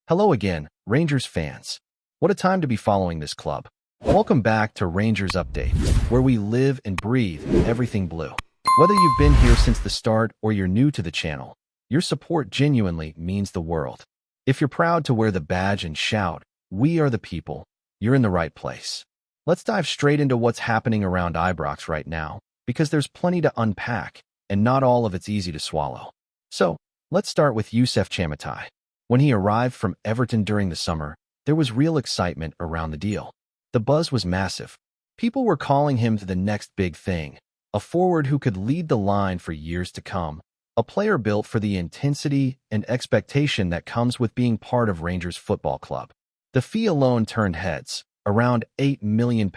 Hello again, Rangers fans. What a time to be following this club. Welcome back to Rangers Update, where we live and breathe everything blue. Whether you've been here since the start or you're new to the channel, your support genuinely means the world. If you're proud to wear the badge and shout, "We are the people," you're in the right place. Let's dive straight into what's happening around Ibrox right now, because there's plenty to unpack, and not all of it's easy to swallow. So, let's start with Yousef Chamatai. When he arrived from Everton during the summer, there was real excitement around the deal. The buzz was massive. People were calling him the next big thing, a forward who could lead the line for years to come, a player built for the intensity and expectation that comes with being part of Rangers Football Club. The fee alone turned heads, around £8 million,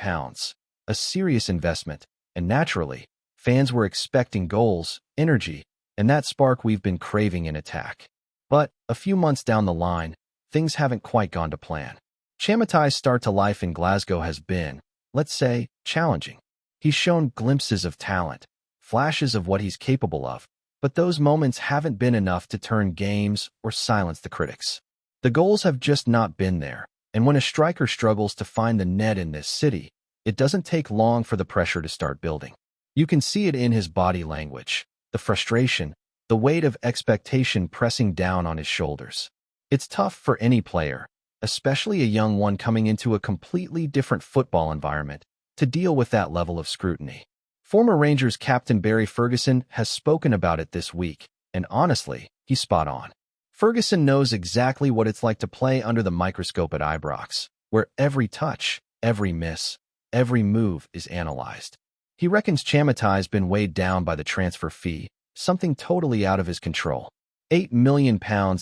a serious investment, and naturally, fans were expecting goals, energy, and that spark we've been craving in attack. But a few months down the line, things haven't quite gone to plan. Chamatai's start to life in Glasgow has been, let's say, challenging. He's shown glimpses of talent, flashes of what he's capable of, but those moments haven't been enough to turn games or silence the critics. The goals have just not been there, and when a striker struggles to find the net in this city, it doesn't take long for the pressure to start building. You can see it in his body language, the frustration, the weight of expectation pressing down on his shoulders. It's tough for any player, especially a young one coming into a completely different football environment, to deal with that level of scrutiny. Former Rangers captain Barry Ferguson has spoken about it this week, and honestly, he's spot on. Ferguson knows exactly what it's like to play under the microscope at Ibrox, where every touch, every miss, every move is analyzed. He reckons Chamatai's been weighed down by the transfer fee, something totally out of his control. £8 million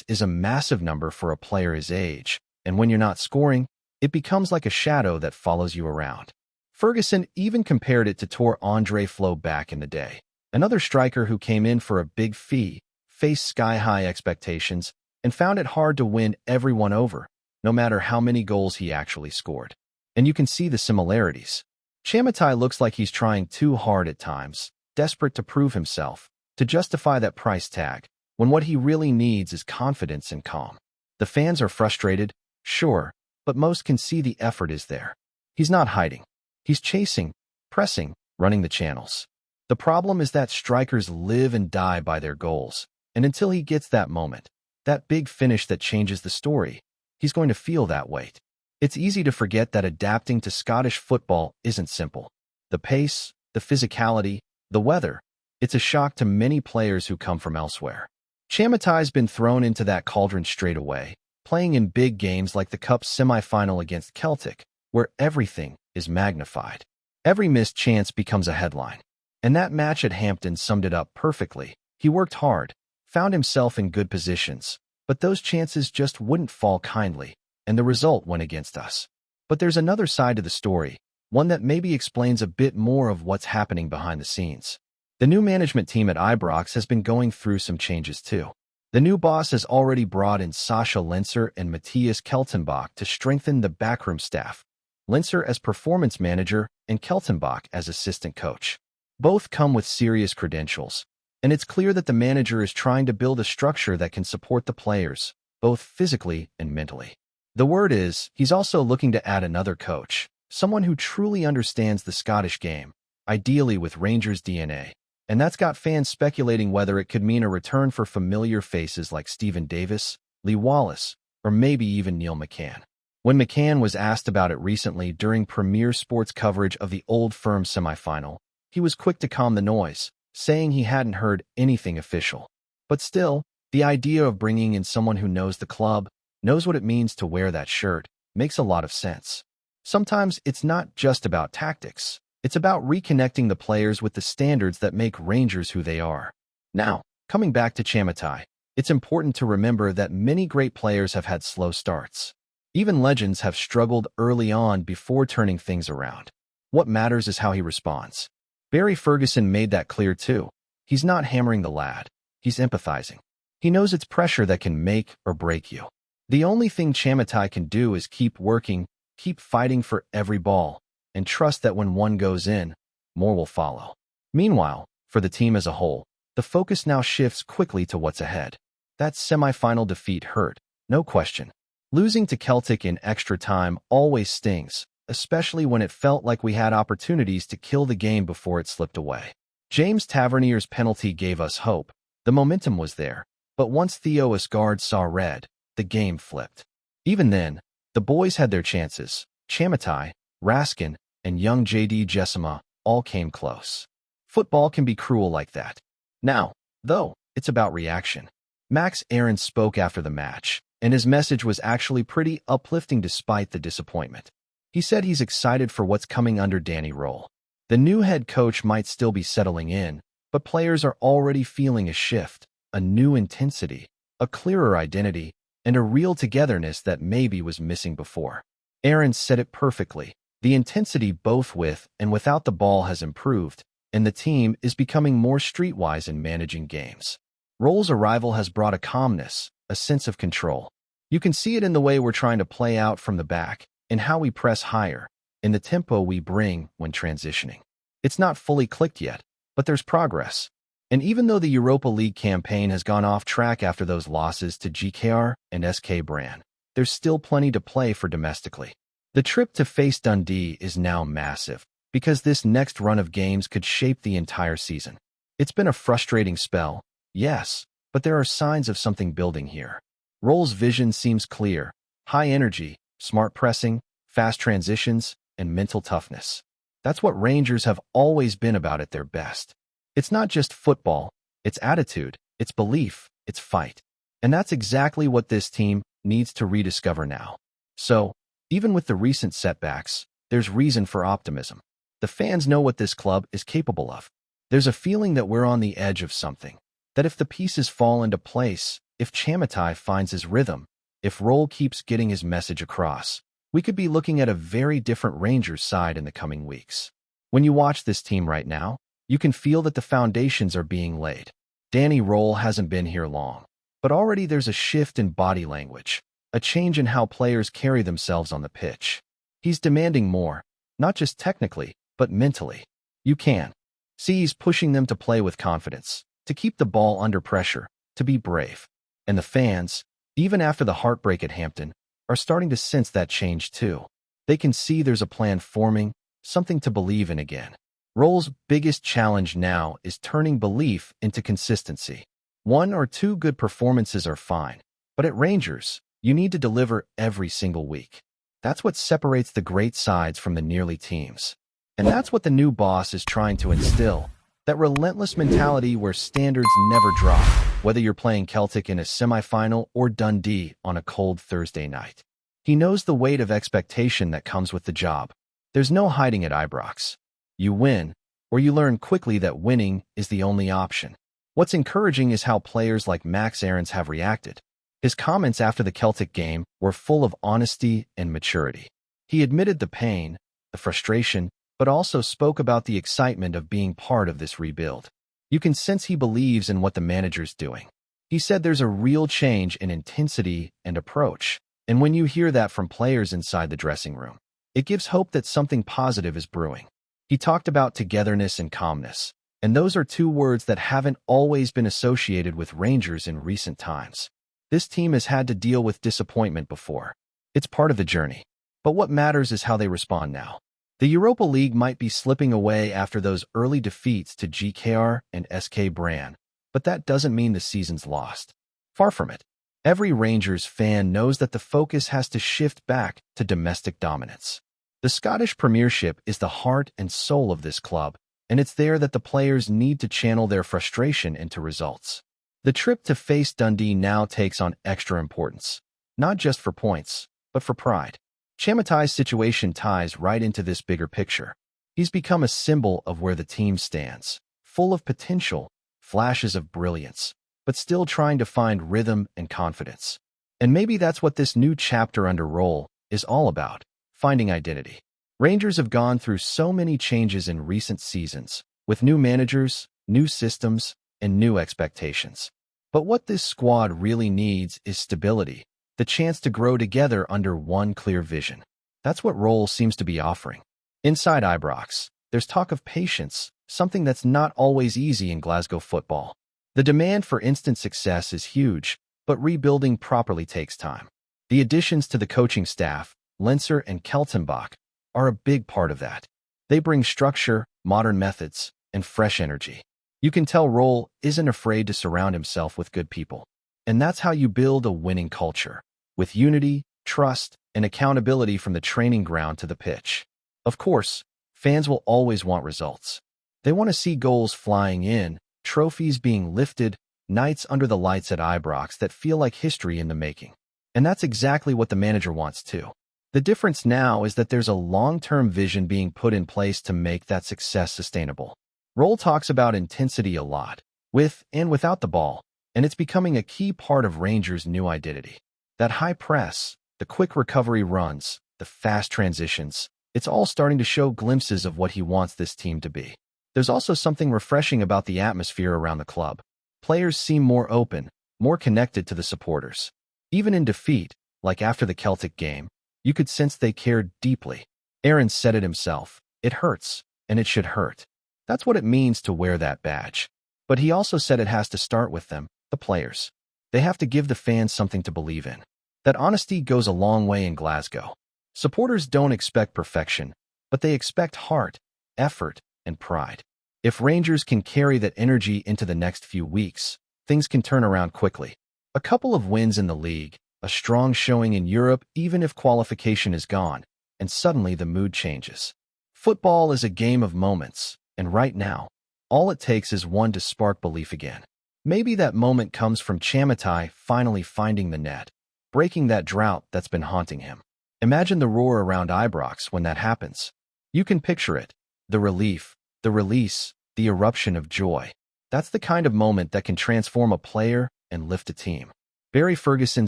is a massive number for a player his age, and when you're not scoring, it becomes like a shadow that follows you around. Ferguson even compared it to Tor Andre Flo back in the day. Another striker who came in for a big fee, faced sky-high expectations, and found it hard to win everyone over, no matter how many goals he actually scored. And you can see the similarities. Chamatai looks like he's trying too hard at times, desperate to prove himself, to justify that price tag, when what he really needs is confidence and calm. The fans are frustrated, sure, but most can see the effort is there. He's not hiding. He's chasing, pressing, running the channels. The problem is that strikers live and die by their goals, and until he gets that moment, that big finish that changes the story, he's going to feel that weight. It's easy to forget that adapting to Scottish football isn't simple. The pace, the physicality, the weather, it's a shock to many players who come from elsewhere. Chamatai's been thrown into that cauldron straight away, playing in big games like the Cup semi-final against Celtic, where everything is magnified. Every missed chance becomes a headline. And that match at Hampden summed it up perfectly. He worked hard, found himself in good positions, but those chances just wouldn't fall kindly, and the result went against us. But there's another side to the story, one that maybe explains a bit more of what's happening behind the scenes. The new management team at Ibrox has been going through some changes too. The new boss has already brought in Sasha Linser and Matthias Keltenbach to strengthen the backroom staff. Linser as performance manager and Keltenbach as assistant coach. Both come with serious credentials, and it's clear that the manager is trying to build a structure that can support the players, both physically and mentally. The word is, he's also looking to add another coach, someone who truly understands the Scottish game, ideally with Rangers DNA. And that's got fans speculating whether it could mean a return for familiar faces like Stephen Davis, Lee Wallace, or maybe even Neil McCann. When McCann was asked about it recently during Premier Sports coverage of the Old Firm semi-final, he was quick to calm the noise, saying he hadn't heard anything official. But still, the idea of bringing in someone who knows the club, knows what it means to wear that shirt, makes a lot of sense. Sometimes it's not just about tactics. It's about reconnecting the players with the standards that make Rangers who they are. Now, coming back to Chamatai, it's important to remember that many great players have had slow starts. Even legends have struggled early on before turning things around. What matters is how he responds. Barry Ferguson made that clear too. He's not hammering the lad. He's empathizing. He knows it's pressure that can make or break you. The only thing Chamatai can do is keep working, keep fighting for every ball, and trust that when one goes in, more will follow. Meanwhile, for the team as a whole, the focus now shifts quickly to what's ahead. That semi-final defeat hurt, no question, Losing to Celtic in extra time always stings, especially when it felt like we had opportunities to kill the game before it slipped away. James Tavernier's penalty gave us hope. The momentum was there, but once Theo Isgard saw red, the game flipped. Even then, the boys had their chances. Chamatai, Raskin, and young J.D. Jessama all came close. Football can be cruel like that. Now, though, it's about reaction. Max Aarons spoke after the match, and his message was actually pretty uplifting despite the disappointment. He said he's excited for what's coming under Danny Roll. The new head coach might still be settling in, but players are already feeling a shift, a new intensity, a clearer identity, and a real togetherness that maybe was missing before. Aarons said it perfectly. The intensity both with and without the ball has improved, and the team is becoming more streetwise in managing games. Roll's arrival has brought a calmness, a sense of control. You can see it in the way we're trying to play out from the back, in how we press higher, in the tempo we bring when transitioning. It's not fully clicked yet, but there's progress. And even though the Europa League campaign has gone off track after those losses to GKR and SK Brann, there's still plenty to play for domestically. The trip to face Dundee is now massive, because this next run of games could shape the entire season. It's been a frustrating spell, yes, but there are signs of something building here. Roll's vision seems clear: high energy, smart pressing, fast transitions, and mental toughness. That's what Rangers have always been about at their best. It's not just football, it's attitude, it's belief, it's fight. And that's exactly what this team needs to rediscover now. So, even with the recent setbacks, there's reason for optimism. The fans know what this club is capable of. There's a feeling that we're on the edge of something, that if the pieces fall into place, if Chamatai finds his rhythm, if Roll keeps getting his message across, we could be looking at a very different Rangers side in the coming weeks. When you watch this team right now, you can feel that the foundations are being laid. Danny Roll hasn't been here long, but already there's a shift in body language, a change in how players carry themselves on the pitch. He's demanding more, not just technically, but mentally. You can see he's pushing them to play with confidence, to keep the ball under pressure, to be brave. And the fans, even after the heartbreak at Hampton, are starting to sense that change too. They can see there's a plan forming, something to believe in again. Roll's biggest challenge now is turning belief into consistency. 1 or 2 good performances are fine, but at Rangers, you need to deliver every single week. That's what separates the great sides from the nearly teams. And that's what the new boss is trying to instill, that relentless mentality where standards never drop, whether you're playing Celtic in a semi-final or Dundee on a cold Thursday night. He knows the weight of expectation that comes with the job. There's no hiding at Ibrox. You win, or you learn quickly that winning is the only option. What's encouraging is how players like Max Aarons have reacted. His comments after the Celtic game were full of honesty and maturity. He admitted the pain, the frustration, but also spoke about the excitement of being part of this rebuild. You can sense he believes in what the manager's doing. He said there's a real change in intensity and approach, and when you hear that from players inside the dressing room, it gives hope that something positive is brewing. He talked about togetherness and calmness, and those are 2 words that haven't always been associated with Rangers in recent times. This team has had to deal with disappointment before. It's part of the journey. But what matters is how they respond now. The Europa League might be slipping away after those early defeats to GKR and SK Brann, but that doesn't mean the season's lost. Far from it. Every Rangers fan knows that the focus has to shift back to domestic dominance. The Scottish Premiership is the heart and soul of this club, and it's there that the players need to channel their frustration into results. The trip to face Dundee now takes on extra importance, not just for points, but for pride. Chamatai's situation ties right into this bigger picture. He's become a symbol of where the team stands, full of potential, flashes of brilliance, but still trying to find rhythm and confidence. And maybe that's what this new chapter under Roll is all about, finding identity. Rangers have gone through so many changes in recent seasons, with new managers, new systems, and new expectations. But what this squad really needs is stability, the chance to grow together under one clear vision. That's what Roll seems to be offering. Inside Ibrox, there's talk of patience, something that's not always easy in Glasgow football. The demand for instant success is huge, but rebuilding properly takes time. The additions to the coaching staff, Lenser and Keltenbach, are a big part of that. They bring structure, modern methods, and fresh energy. You can tell Roll isn't afraid to surround himself with good people. And that's how you build a winning culture, with unity, trust, and accountability from the training ground to the pitch. Of course, fans will always want results. They want to see goals flying in, trophies being lifted, nights under the lights at Ibrox that feel like history in the making. And that's exactly what the manager wants too. The difference now is that there's a long-term vision being put in place to make that success sustainable. Roll talks about intensity a lot, with and without the ball, and it's becoming a key part of Rangers' new identity. That high press, the quick recovery runs, the fast transitions, it's all starting to show glimpses of what he wants this team to be. There's also something refreshing about the atmosphere around the club. Players seem more open, more connected to the supporters. Even in defeat, like after the Celtic game, you could sense they cared deeply. Aaron said it himself, it hurts, and it should hurt. That's what it means to wear that badge. But he also said it has to start with them, the players. They have to give the fans something to believe in. That honesty goes a long way in Glasgow. Supporters don't expect perfection, but they expect heart, effort, and pride. If Rangers can carry that energy into the next few weeks, things can turn around quickly. A couple of wins in the league, a strong showing in Europe even if qualification is gone, and suddenly the mood changes. Football is a game of moments, and right now, all it takes is one to spark belief again. Maybe that moment comes from Chamatai finally finding the net, breaking that drought that's been haunting him. Imagine the roar around Ibrox when that happens. You can picture it. The relief, the release, the eruption of joy. That's the kind of moment that can transform a player and lift a team. Barry Ferguson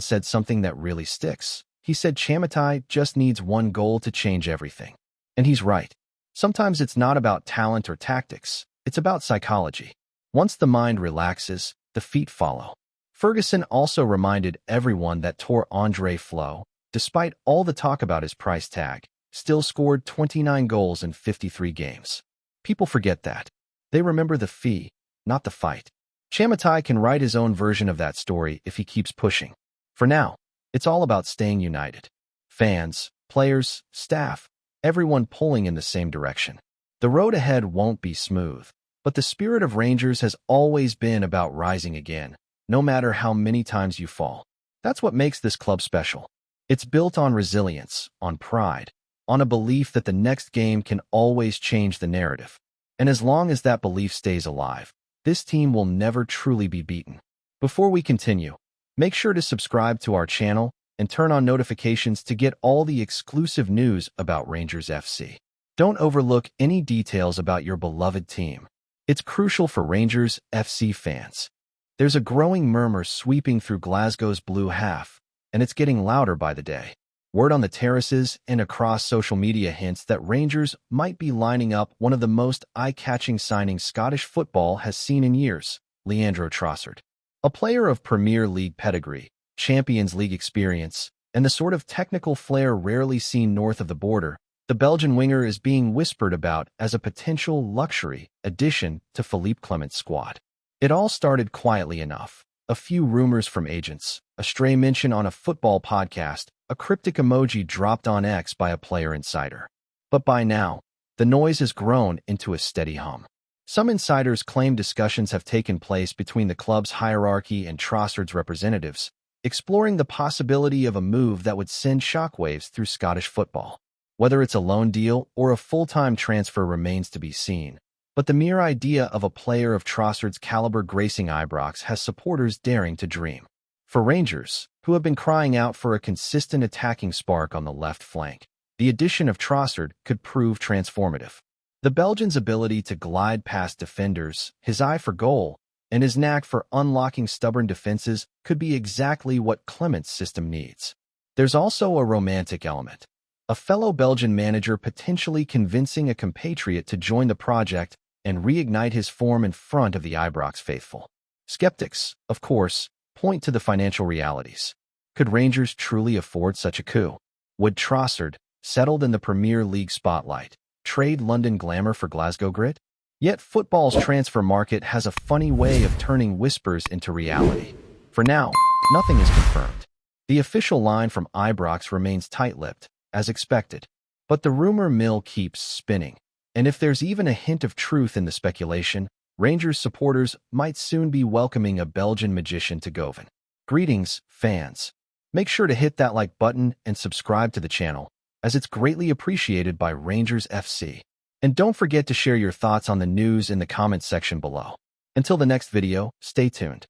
said something that really sticks. He said Chamatai just needs one goal to change everything. And he's right. Sometimes it's not about talent or tactics. It's about psychology. Once the mind relaxes, the feet follow. Ferguson also reminded everyone that Andre Flo, despite all the talk about his price tag, still scored 29 goals in 53 games. People forget that. They remember the fee, not the fight. Chamatai can write his own version of that story if he keeps pushing. For now, it's all about staying united. Fans, players, staff, everyone pulling in the same direction. The road ahead won't be smooth, but the spirit of Rangers has always been about rising again, no matter how many times you fall. That's what makes this club special. It's built on resilience, on pride, on a belief that the next game can always change the narrative. And as long as that belief stays alive, this team will never truly be beaten. Before we continue, make sure to subscribe to our channel and turn on notifications to get all the exclusive news about Rangers FC. Don't overlook any details about your beloved team. It's crucial for Rangers FC fans. There's a growing murmur sweeping through Glasgow's blue half, and it's getting louder by the day. Word on the terraces and across social media hints that Rangers might be lining up one of the most eye-catching signings Scottish football has seen in years, Leandro Trossard. A player of Premier League pedigree, Champions League experience, and the sort of technical flair rarely seen north of the border, the Belgian winger is being whispered about as a potential luxury addition to Philippe Clement's squad. It all started quietly enough. A few rumors from agents, a stray mention on a football podcast, a cryptic emoji dropped on X by a player insider. But by now, the noise has grown into a steady hum. Some insiders claim discussions have taken place between the club's hierarchy and Trossard's representatives, exploring the possibility of a move that would send shockwaves through Scottish football. Whether it's a loan deal or a full-time transfer remains to be seen, but the mere idea of a player of Trossard's caliber gracing Ibrox has supporters daring to dream. For Rangers, who have been crying out for a consistent attacking spark on the left flank, the addition of Trossard could prove transformative. The Belgian's ability to glide past defenders, his eye for goal, and his knack for unlocking stubborn defenses could be exactly what Clement's system needs. There's also a romantic element. A fellow Belgian manager potentially convincing a compatriot to join the project and reignite his form in front of the Ibrox faithful. Skeptics, of course, point to the financial realities. Could Rangers truly afford such a coup? Would Trossard, settled in the Premier League spotlight, trade London glamour for Glasgow grit? Yet football's transfer market has a funny way of turning whispers into reality. For now, nothing is confirmed. The official line from Ibrox remains tight-lipped, as expected, but the rumor mill keeps spinning. And if there's even a hint of truth in the speculation, Rangers supporters might soon be welcoming a Belgian magician to Govan. Greetings, fans. Make sure to hit that like button and subscribe to the channel, as it's greatly appreciated by Rangers FC. And don't forget to share your thoughts on the news in the comments section below. Until the next video, stay tuned.